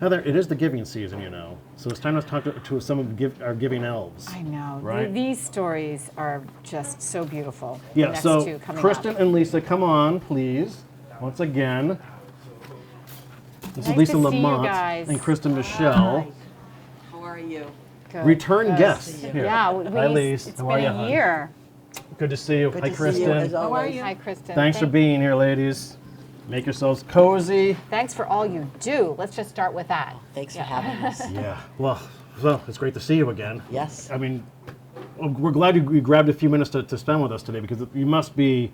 Heather, it is the giving season, you know, so it's time to talk to some of our giving elves. I know. Right? These stories are just so beautiful. The Yeah, next so two coming Kristen up. and Lisa, come on, please. Once again. This is Nice Lisa to see you Lemont guys. and Kristen Michelle. How are you? Good. Return Good. guests here. Yeah, Hi, Lise. it's How been are you, a hon? year. Good to see you. Good Hi, to see Kristen. you, as always. Hi, Kristen. Thanks for being here, ladies. Make yourselves cozy. Thanks for all you do. Let's just start with that. Thanks for having us. Yeah. Well, it's great to see you again. Yes. I mean, we're glad you grabbed a few minutes to spend with us today, because you must be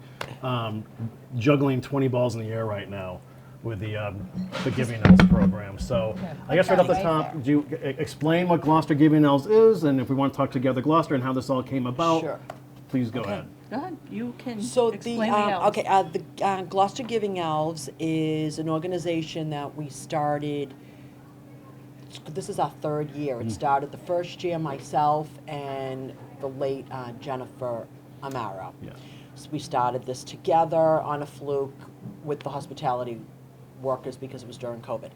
juggling 20 balls in the air right now with the Giving Elves program. So I guess right off the top, do you explain what Gloucester Giving Elves is, and if we want to talk Together Gloucester and how this all came about, Sure. please go ahead. Go ahead. You can So explain the elves. the Gloucester Giving Elves is an organization that we started. This is our third year. It started the first year myself and the late Jennifer Amara. Yeah. So we started this together on a fluke with the hospitality workers because it was during COVID,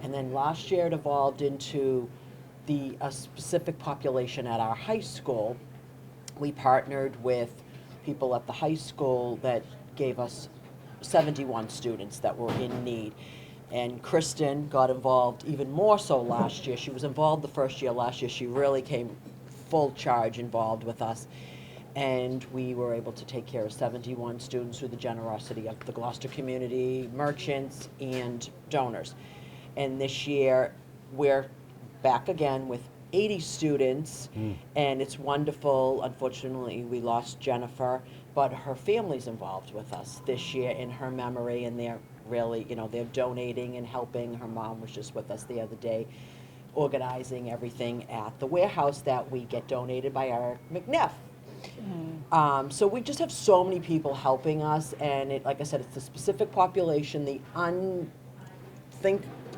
and then last year it evolved into a specific population at our high school. We partnered with people at the high school that gave us 71 students that were in need. And Kristen got involved even more so last year. She was involved the first year. Last year she really came full charge involved with us. And we were able to take care of 71 students through the generosity of the Gloucester community, merchants, and donors. And this year we're back again with 80 students, and it's wonderful. Unfortunately, we lost Jennifer, but her family's involved with us this year in her memory, and they're really, they're donating and helping. Her mom was just with us the other day, organizing everything at the warehouse that we get donated by Eric McNiff. So we just have so many people helping us, and like I said, it's the specific population, the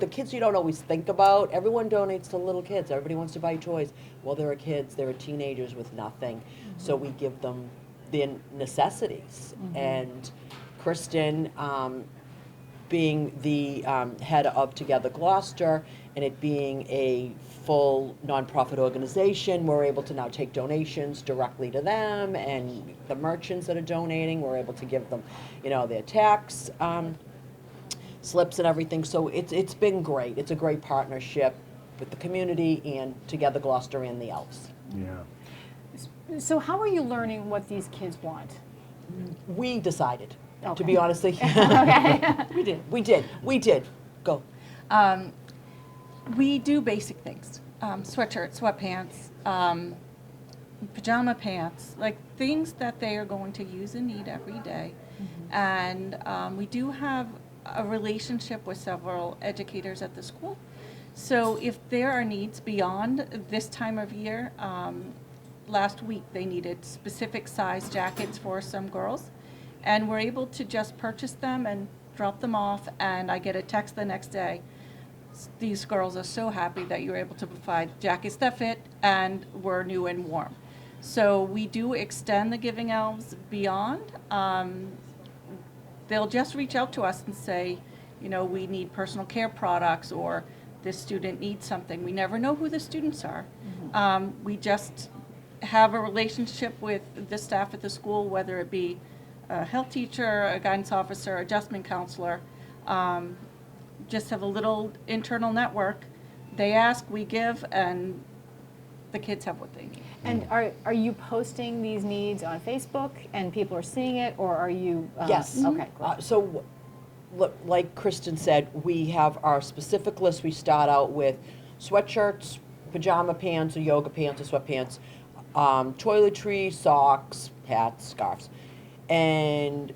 kids you don't always think about. Everyone donates to little kids. Everybody wants to buy toys. Well, there are kids, there are teenagers with nothing. So we give them their necessities. And Kristen, being the head of Together Gloucester, and it being a full nonprofit organization, we're able to now take donations directly to them, and the merchants that are donating, we're able to give them, their tax slips and everything. So it's been great. It's a great partnership with the community and Together Gloucester and the Elves. Yeah. So how are you learning what these kids want? We decided, to Okay. be honest. Okay. We did. Go. We do basic things. Sweatshirts, sweatpants, pajama pants, like things that they are going to use and need every day. And we do have a relationship with several educators at the school. So if there are needs beyond this time of year, last week they needed specific size jackets for some girls, and we're able to just purchase them and drop them off, and I get a text the next day. These girls are so happy that you were able to provide jackets that fit and were new and warm. So we do extend the Giving Elves beyond. They'll just reach out to us and say, we need personal care products, or this student needs something. We never know who the students are. We just have a relationship with the staff at the school, whether it be a health teacher, a guidance officer, adjustment counselor. Just have a little internal network. They ask, we give, and the kids have what they need. And are you posting these needs on Facebook and people are seeing it, or are you? Yes. Okay, great. So, look, like Kristen said, we have our specific list. We start out with sweatshirts, pajama pants, or yoga pants, or sweatpants, toiletries, socks, hats, scarves. And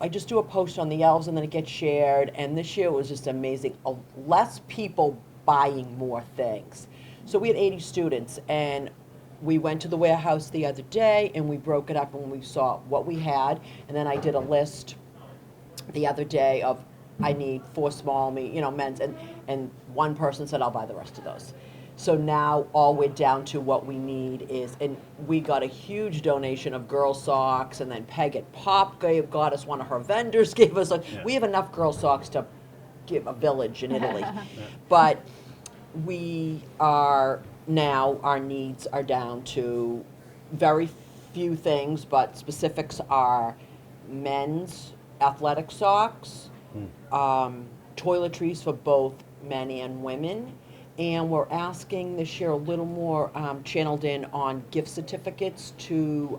I just do a post on the elves, and then it gets shared. And this year was just amazing. Less people buying more things. So we had 80 students, and we went to the warehouse the other day, and we broke it up, and we saw what we had. And then I did a list the other day of, I need 4 small, men's, and one person said, I'll buy the rest of those. So now all we're down to what we need is, and we got a huge donation of girl socks, and then Peg at Pop got us, one of her vendors gave us, we have enough girl socks to give a village in Italy. But we are now, our needs are down to very few things, but specifics are men's athletic socks, toiletries for both men and women, and we're asking this year a little more channeled in on gift certificates to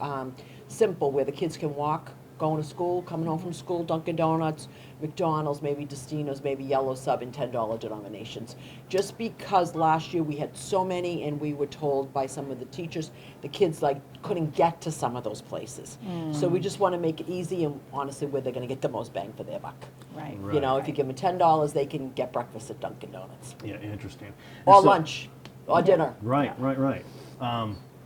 Simple, where the kids can walk going to school, coming home from school, Dunkin' Donuts, McDonald's, maybe Destino's, maybe Yellow Sub in $10 denominations. Just because last year we had so many and we were told by some of the teachers, the kids like couldn't get to some of those places. So we just want to make it easy and honestly where they're going to get the most bang for their buck. Right. You know, if you give them $10, they can get breakfast at Dunkin' Donuts. Yeah, interesting. Or And so- lunch, or dinner. Right.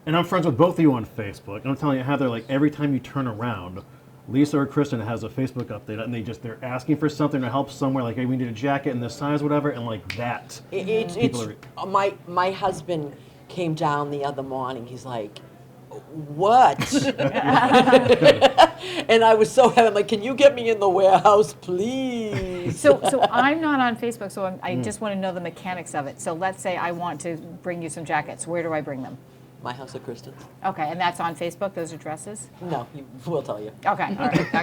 And I'm friends with both of you on Facebook. And I'm telling you, Heather, like every time you turn around, Lisa or Kristen has a Facebook update, and they're asking for something to help somewhere, like, hey, we need a jacket in this size, whatever, and like that. My husband came down the other morning. He's like, "What?" And I was so happy. I'm like, "Can you get me in the warehouse, please?" So I'm not on Facebook, so I just want to know the mechanics of it. So let's say I want to bring you some jackets. Where do I bring them? My house at Kristen's. Okay, and that's on Facebook, those addresses? No, we'll tell you. Okay, all right, okay.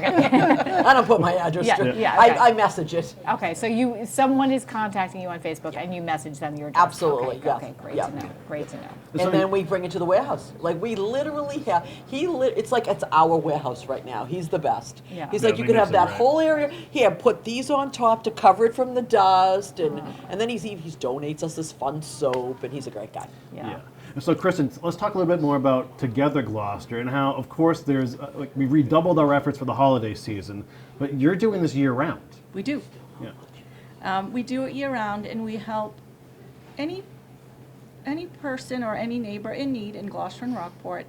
I don't put my address. Yeah, straight. yeah, okay. I message it. Okay, so someone is contacting you on Facebook and you message them your address? Absolutely, Okay, yes. okay, great Yeah. to know, great to know. And then we bring it to the warehouse. Like we literally have, it's like it's our warehouse right now. He's the best. Yeah. He's Yeah, like, you that could have makes it that right. whole area. Here, put these on top to cover it from the dust. And then he donates us this fun soap, and he's a great guy. Yeah. And so, Kristen, let's talk a little bit more about Together Gloucester and how, of course, there's we redoubled our efforts for the holiday season, but you're doing this year round. We do. Yeah. We do it year-round, and we help any person or any neighbor in need in Gloucester and Rockport.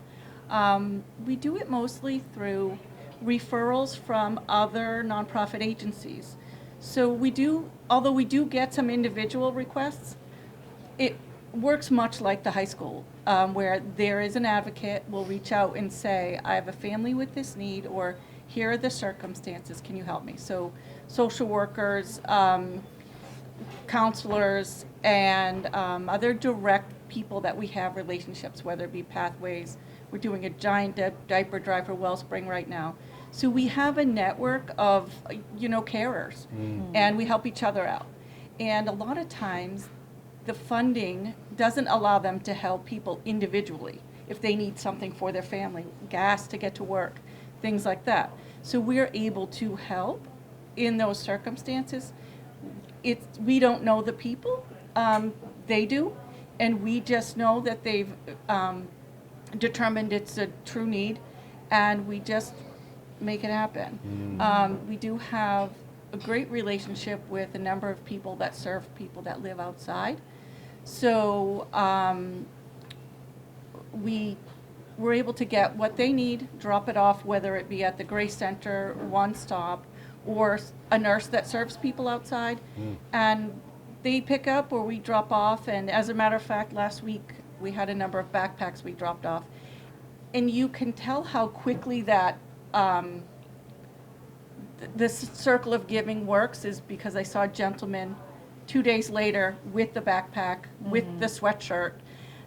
We do it mostly through referrals from other nonprofit agencies. So although we do get some individual requests, it works much like the high school, where there is an advocate will reach out and say, I have a family with this need, or here are the circumstances, can you help me? So social workers, counselors, and other direct people that we have relationships, whether it be Pathways. We're doing a giant diaper drive for Wellspring right now. So we have a network of, carers, and we help each other out. And a lot of times, the funding doesn't allow them to help people individually if they need something for their family, gas to get to work, things like that. So we're able to help in those circumstances. We don't know the people, they do, and we just know that they've determined it's a true need, and we just make it happen. We do have a great relationship with a number of people that serve people that live outside. So we were able to get what they need, drop it off, whether it be at the Grace Center, One Stop, or a nurse that serves people outside. And they pick up or we drop off. And as a matter of fact, last week we had a number of backpacks we dropped off. And you can tell how quickly that this circle of giving works is because I saw a gentleman 2 days later with the backpack, with the sweatshirt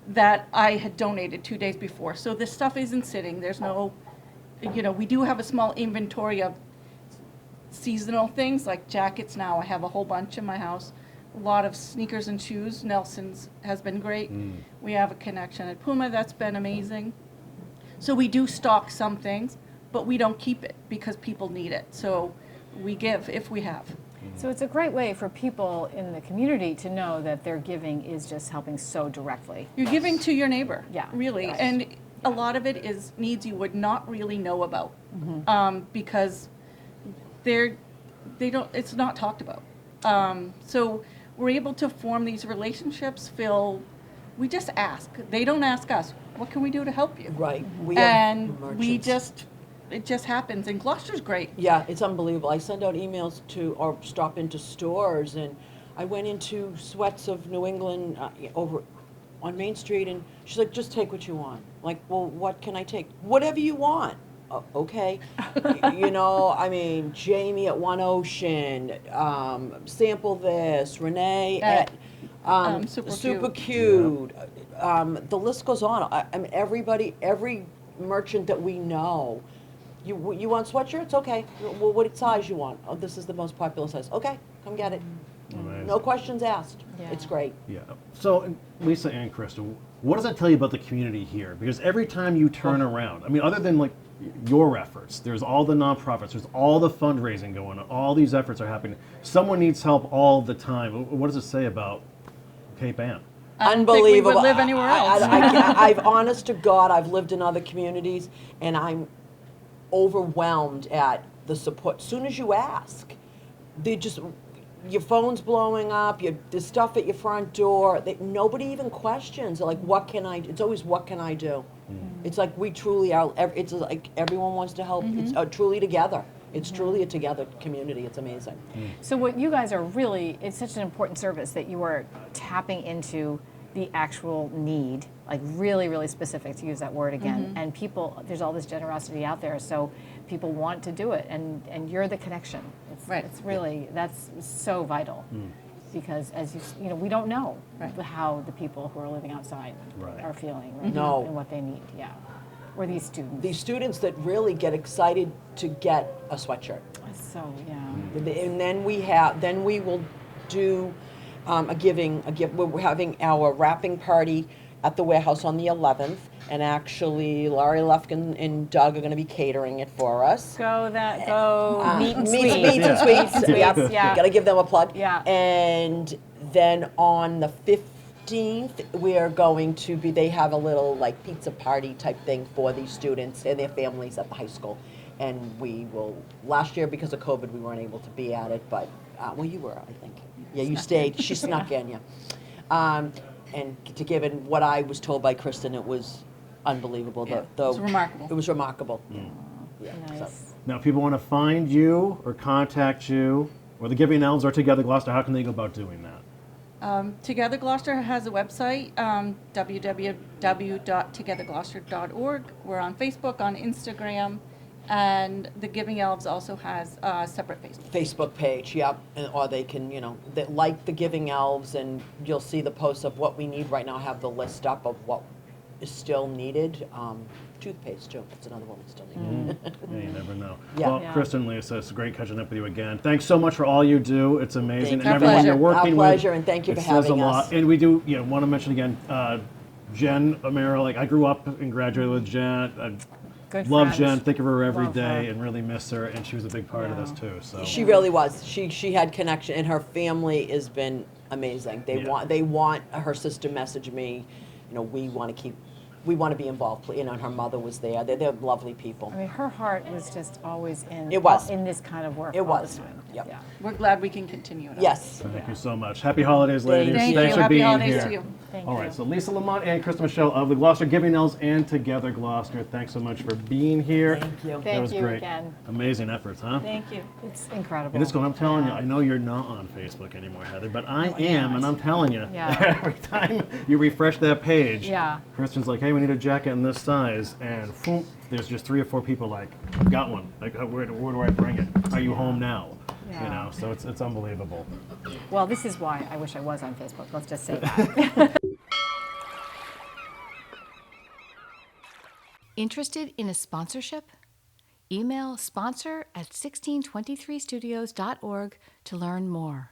that I had donated 2 days before. So this stuff isn't sitting. There's no, we do have a small inventory of seasonal things like jackets now. I have a whole bunch in my house. A lot of sneakers and shoes. Nelson's has been great. We have a connection at Puma that's been amazing. So we do stock some things, but we don't keep it because people need it. So we give if we have. So it's a great way for people in the community to know that their giving is just helping so directly. You're giving to your neighbor, Yeah. really. Yes. And a lot of it is needs you would not really know about because it's not talked about. So we're able to form these relationships, we just ask. They don't ask us, what can we do to help you? Right. We have And merchants. it just happens. And Gloucester's great. Yeah, it's unbelievable. I send out emails or stop into stores, and I went into Sweats of New England over on Main Street, and she's like, just take what you want. Like, well, what can I take? Whatever you want. Okay. Jamie at One Ocean, sample this, Renee at Super cute. The list goes on. I mean, every merchant that we know, you want sweatshirts? Okay. Well, what size you want? Oh, this is the most popular size. Okay, come get it. Amazing. No questions asked. Yeah. It's great. Yeah. So, Lisa and Kristen, what does that tell you about the community here? Because every time you turn around, I mean, other than like your efforts, there's all the nonprofits, there's all the fundraising going on, all these efforts are happening. Someone needs help all the time. What does it say about Cape Ann? I don't think we Unbelievable. would live anywhere else. I've honest to God, I've lived in other communities, and I'm overwhelmed at the support. Soon as you ask, they just, your phone's blowing up, there's stuff at your front door. Nobody even questions. They're like, what can I do? It's always, what can I do? It's like we truly are, it's like everyone wants to help. It's truly together. It's truly a together community. It's amazing. So what you guys are really, it's such an important service that you are tapping into the actual need, like really, really specific, to use that word again. And people, there's all this generosity out there, so people want to do it, and you're the connection. Right. It's really, that's so vital. Because as you know, we don't know how the people who are living outside are feeling right now and what they need, or these students. These students that really get excited to get a sweatshirt. So, And then we will do we're having our wrapping party at the warehouse on the 11th, and actually Laurie Lufkin and Doug are going to be catering it for us. Go meet and Meats sweets. and sweets. Yep. Yeah. Got to give them a plug. Yeah. And then on the 15th, we are going to be, they have a little like pizza party type thing for these students and their families at the high school. And we will, last year because of COVID, we weren't able to be at it, but, well, you were, I think. Yeah, you stayed. She snuck in, yeah. And to give it what I was told by Kristen, it was unbelievable. Yeah, it was remarkable. It was remarkable. Yeah, Nice. so. Now, if people want to find you or contact you, or the Giving Elves or Together Gloucester, how can they go about doing that? Together Gloucester has a website, www.togethergloucester.org. We're on Facebook, on Instagram, and the Giving Elves also has a separate Facebook page, yep, or they can, they like the Giving Elves, and you'll see the posts of what we need right now. Have the list up of what is still needed. Toothpaste too. That's another one that's still needed. Yeah, you never know. Yeah. Well, Yeah. Kristen, Lisa, it's great catching up with you again. Thanks so much for all you do. It's amazing. Thank And you. everyone Our you're pleasure. working Our with. pleasure, and thank you it for says having a us. lot. And we do, want to mention again, Jen O'Mara, like I grew up and graduated with Jen. I Good love friends. Jen, think of her every Love day, her. and really miss her. And she was a big part of Yeah. this too. So She really was. She had connection, and her family has been amazing. They want her sister messaged me, we want to be involved, and her mother was there. They're lovely people. I mean, her heart was just always in It was. in this kind of work. It all was. the time. Yep. Yeah. We're glad we can continue it. Yes. thank you so much. Happy holidays, ladies. Thank Thanks you. for Happy being holidays here. to you. Thank All you. right, so Lisa Lemont and Kristen Michelle of the Gloucester Giving Elves and Together Gloucester, thanks so much for being here. Thank you. That Thank was you great. again. Amazing efforts, huh? Thank you. It's incredible. And it's going, I'm telling you, Yeah. I know you're not on Facebook anymore, Heather, but I No, am, not. and I'm telling you, Yeah. every time you refresh that page, Yeah. Kristen's like, hey, we need a jacket in this size, and boom, there's just 3 or 4 people like, I've got one. Like, where do I bring it? Are you home now? Yeah. So it's unbelievable. Well, this is why I wish I was on Facebook. Let's just say that. Interested in a sponsorship? Email sponsor@1623studios.org to learn more.